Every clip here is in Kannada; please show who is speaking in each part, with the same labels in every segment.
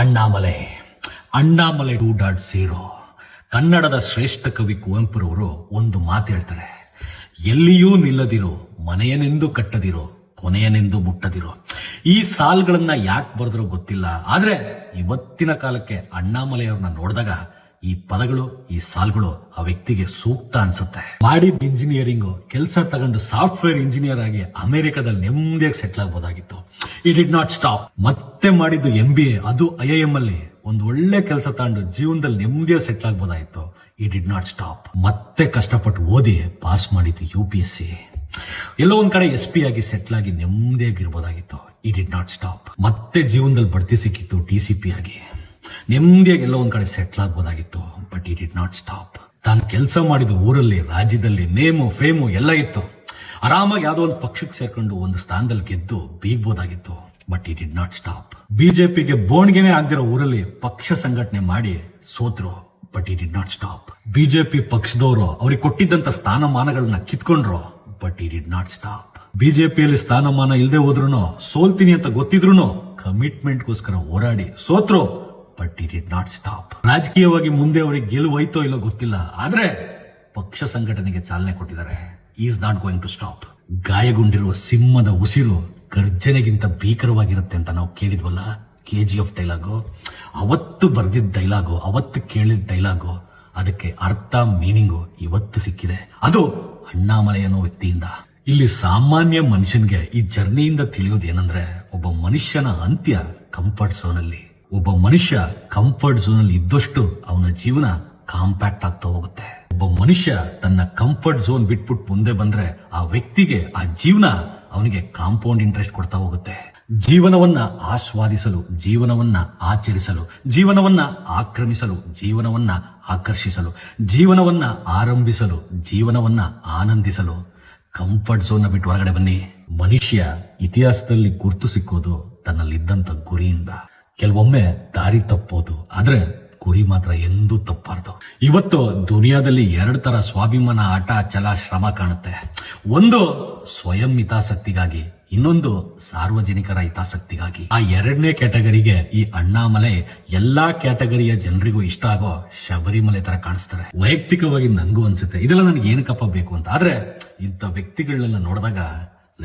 Speaker 1: ಅಣ್ಣಾಮಲೈ ಅಣ್ಣಾಮಲೈ 2.0 ಕನ್ನಡದ ಶ್ರೇಷ್ಠ ಕವಿ ಕುವೆಂಪುರವರು ಒಂದು ಮಾತು ಹೇಳ್ತಾರೆ, ಎಲ್ಲಿಯೂ ನಿಲ್ಲದಿರೋ, ಮನೆಯನೆಂದು ಕಟ್ಟದಿರೋ, ಕೊನೆಯನೆಂದು ಮುಟ್ಟದಿರೋ. ಈ ಸಾಲ್ಗಳನ್ನ ಯಾಕೆ ಬರೆದ್ರೋ ಗೊತ್ತಿಲ್ಲ, ಆದ್ರೆ ಇವತ್ತಿನ ಕಾಲಕ್ಕೆ ಅಣ್ಣಾಮಲೈ ಅವ್ರನ್ನ ನೋಡಿದಾಗ ಈ ಪದಗಳು, ಈ ಸಾಲ್ಗಳು ಆ ವ್ಯಕ್ತಿಗೆ ಸೂಕ್ತ ಅನ್ಸುತ್ತೆ. ಮಾಡಿದ ಇಂಜಿನಿಯರಿಂಗ್ ಕೆಲಸ ತಗೊಂಡು ಸಾಫ್ಟ್ವೇರ್ ಇಂಜಿನಿಯರ್ ಆಗಿ ಅಮೆರಿಕದಲ್ಲಿ ನೆಮ್ಮದಿಯಾಗಿ ಸೆಟ್ಲ್ ಆಗಬಹುದಾಗಿತ್ತು. It did not stop. ಮತ್ತೆ ಮಾಡಿದ್ದು MBA, ಅದು IIM ಅಲ್ಲಿ ಒಂದು ಒಳ್ಳೆ ಕೆಲಸ ತಗೊಂಡು ಜೀವನದಲ್ಲಿ ನೆಮ್ಮದಿಯಾಗಿ ಸೆಟ್ಲ್ ಆಗಬಹುದಾಗಿತ್ತು. It did not stop. ಮತ್ತೆ ಕಷ್ಟಪಟ್ಟು ಓದಿ ಪಾಸ್ ಮಾಡಿದ್ದು UPSC. ಎಲ್ಲೋ ಒಂದ್ ಕಡೆ SP ಆಗಿ ಸೆಟ್ಲ್ ಆಗಿ ನೆಮ್ಮದಿಯಾಗಿರ್ಬೋದಾಗಿತ್ತು. It did not stop. ಮತ್ತೆ ಜೀವನದಲ್ಲಿ ಬಡ್ತಿ ಸಿಕ್ಕಿತ್ತು DCP ಆಗಿ ನೆಮ್ಮದಿಯಾಗಿ ಎಲ್ಲೋ ಒಂದ್ ಕಡೆ ಸೆಟ್ಲ್ ಆಗ್ಬೋದಾಗಿತ್ತು. But it did not stop. ತಾನು ಕೆಲಸ ಮಾಡಿದ ಊರಲ್ಲಿ, ರಾಜ್ಯದಲ್ಲಿ ನೇಮು ಫೇಮು ಎಲ್ಲ ಇತ್ತು. ಆರಾಮಾಗಿ ಯಾವ್ದೋ ಒಂದು ಪಕ್ಷಕ್ಕೆ ಸೇರ್ಕೊಂಡು ಒಂದು ಸ್ಥಾನದಲ್ಲಿ ಗೆದ್ದು ಬೀಗ್ಬೋದಾಗಿತ್ತು. But it did not stop. BJPಗೆ ಬೋಣ್ಗೆನೆ ಆಗದಿರೋ ಊರಲ್ಲಿ ಪಕ್ಷ ಸಂಘಟನೆ ಮಾಡಿ ಸೋತ್ರು. But it did not stop. BJP ಪಕ್ಷದವರು ಅವ್ರಿಗೆ ಕೊಟ್ಟಿದ್ದಂತ ಸ್ಥಾನಮಾನಗಳನ್ನ ಕಿತ್ಕೊಂಡ್ರು. But it did not stop. BJPಯಲ್ಲಿ ಸ್ಥಾನಮಾನ ಇಲ್ಲದೆ ಹೋದ್ರು, ಸೋಲ್ತೀನಿ ಅಂತ ಗೊತ್ತಿದ್ರು ಕಮಿಟ್ಮೆಂಟ್ಗೋಸ್ಕರ ಹೋರಾಡಿ ಸೋತ್ರು. But it did not stop. ರಾಜಕೀಯವಾಗಿ ಮುಂದೆ ಅವರಿಗೆ ಗೆಲುವಾಯ್ತೋ ಇಲ್ಲೋ ಗೊತ್ತಿಲ್ಲ, ಆದ್ರೆ ಪಕ್ಷ ಸಂಘಟನೆಗೆ ಚಾಲನೆ ಕೊಟ್ಟಿದ್ದಾರೆ. Is not going to stop. ಗಾಯಗೊಂಡಿರುವ ಸಿಂಹದ ಉಸಿರು ಗರ್ಜನೆಗಿಂತ ಭೀಕರವಾಗಿರುತ್ತೆ ಅಂತ ನಾವು ಕೇಳಿದ್ವಲ್ಲ, KGF ಡೈಲಾಗು. ಅವತ್ತು ಬರ್ದಿದ್ದ ಡೈಲಾಗು, ಅವತ್ತು ಕೇಳಿದ ಡೈಲಾಗು, ಅದಕ್ಕೆ ಅರ್ಥ, ಮೀನಿಂಗು ಇವತ್ತು ಸಿಕ್ಕಿದೆ. ಅದು ಅಣ್ಣಾಮಲೈ ಅನ್ನೋ ವ್ಯಕ್ತಿಯಿಂದ. ಇಲ್ಲಿ ಸಾಮಾನ್ಯ ಮನುಷ್ಯನ್ಗೆ ಈ ಜರ್ನಿಯಿಂದ ತಿಳಿಯೋದು ಏನಂದ್ರೆ, ಒಬ್ಬ ಮನುಷ್ಯನ ಅಂತ್ಯ ಕಂಫರ್ಟ್ ಝೋನ್ ಅಲ್ಲಿ. ಒಬ್ಬ ಮನುಷ್ಯ ಕಂಫರ್ಟ್ ಝೋನ್ ಅಲ್ಲಿ ಇದ್ದಷ್ಟು ಅವನ ಜೀವನ ಕಾಂಪ್ಯಾಕ್ಟ್ ಆಗ್ತಾ ಹೋಗುತ್ತೆ. ಒಬ್ಬ ಮನುಷ್ಯ ತನ್ನ ಕಂಫರ್ಟ್ ಝೋನ್ ಬಿಟ್ಬಿಟ್ಟು ಮುಂದೆ ಬಂದ್ರೆ ಆ ವ್ಯಕ್ತಿಗೆ ಆ ಜೀವನ ಅವನಿಗೆ ಕಾಂಪೌಂಡ್ ಇಂಟ್ರೆಸ್ಟ್ ಕೊಡ್ತಾ ಹೋಗುತ್ತೆ. ಜೀವನವನ್ನ ಆಸ್ವಾದಿಸಲು, ಜೀವನವನ್ನ ಆಚರಿಸಲು, ಜೀವನವನ್ನ ಆಕ್ರಮಿಸಲು, ಜೀವನವನ್ನ ಆಕರ್ಷಿಸಲು, ಜೀವನವನ್ನ ಆರಂಭಿಸಲು, ಜೀವನವನ್ನ ಆನಂದಿಸಲು ಕಂಫರ್ಟ್ ಝೋನ್ ಬಿಟ್ಟು ಹೊರಗಡೆ ಬನ್ನಿ. ಮನುಷ್ಯ ಇತಿಹಾಸದಲ್ಲಿ ಗುರ್ತು ಸಿಕ್ಕೋದು ತನ್ನಲ್ಲಿದ್ದಂತ ಗುರಿಯಿಂದ. ಕೆಲವೊಮ್ಮೆ ದಾರಿ ತಪ್ಪೋದು, ಆದ್ರೆ ಗುರಿ ಮಾತ್ರ ಎಂದೂ ತಪ್ಪಾರ್ದು. ಇವತ್ತು ದುನಿಯಾದಲ್ಲಿ 2 ತರ ಸ್ವಾಭಿಮಾನ, ಆಟ, ಛಲ, ಶ್ರಮ ಕಾಣುತ್ತೆ. ಒಂದು ಸ್ವಯಂ ಹಿತಾಸಕ್ತಿಗಾಗಿ, ಇನ್ನೊಂದು ಸಾರ್ವಜನಿಕರ ಹಿತಾಸಕ್ತಿಗಾಗಿ. ಆ 2ನೇ ಕ್ಯಾಟಗರಿಗೆ ಈ ಅಣ್ಣಾಮಲೈ ಎಲ್ಲಾ ಕ್ಯಾಟಗರಿಯ ಜನರಿಗೂ ಇಷ್ಟ ಆಗೋ ಶಬರಿಮಲೆ ತರ ಕಾಣಿಸ್ತಾರೆ. ವೈಯಕ್ತಿಕವಾಗಿ ನನ್ಗೂ ಅನ್ಸುತ್ತೆ ಇದೆಲ್ಲ ನನಗೆ ಏನಕ್ಕಪ್ಪ ಬೇಕು ಅಂತ. ಆದ್ರೆ ಇಂಥ ವ್ಯಕ್ತಿಗಳನ್ನೆಲ್ಲ ನೋಡಿದಾಗ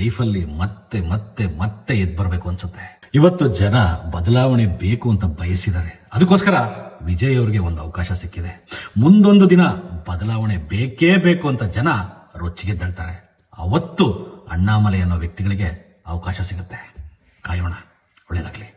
Speaker 1: ಲೈಫಲ್ಲಿ ಮತ್ತೆ ಮತ್ತೆ ಮತ್ತೆ ಎದ್ದು ಬರ್ಬೇಕು ಅನ್ಸುತ್ತೆ. ಇವತ್ತು ಜನ ಬದಲಾವಣೆ ಬೇಕು ಅಂತ ಬಯಸಿದ್ದಾರೆ. ಅದಕ್ಕೋಸ್ಕರ ವಿಜಯ್ ಅವರಿಗೆ ಒಂದು ಅವಕಾಶ ಸಿಕ್ಕಿದೆ. ಮುಂದೊಂದು ದಿನ ಬದಲಾವಣೆ ಬೇಕೇ ಬೇಕು ಅಂತ ಜನ ರೊಚ್ಚಿಗೆದ್ದೇಳ್ತಾರೆ. ಅವತ್ತು ಅಣ್ಣಾಮಲೈ ಅನ್ನೋ ವ್ಯಕ್ತಿಗಳಿಗೆ ಅವಕಾಶ ಸಿಗುತ್ತೆ. ಕಾಯೋಣ. ಒಳ್ಳೇದಾಗ್ಲಿ.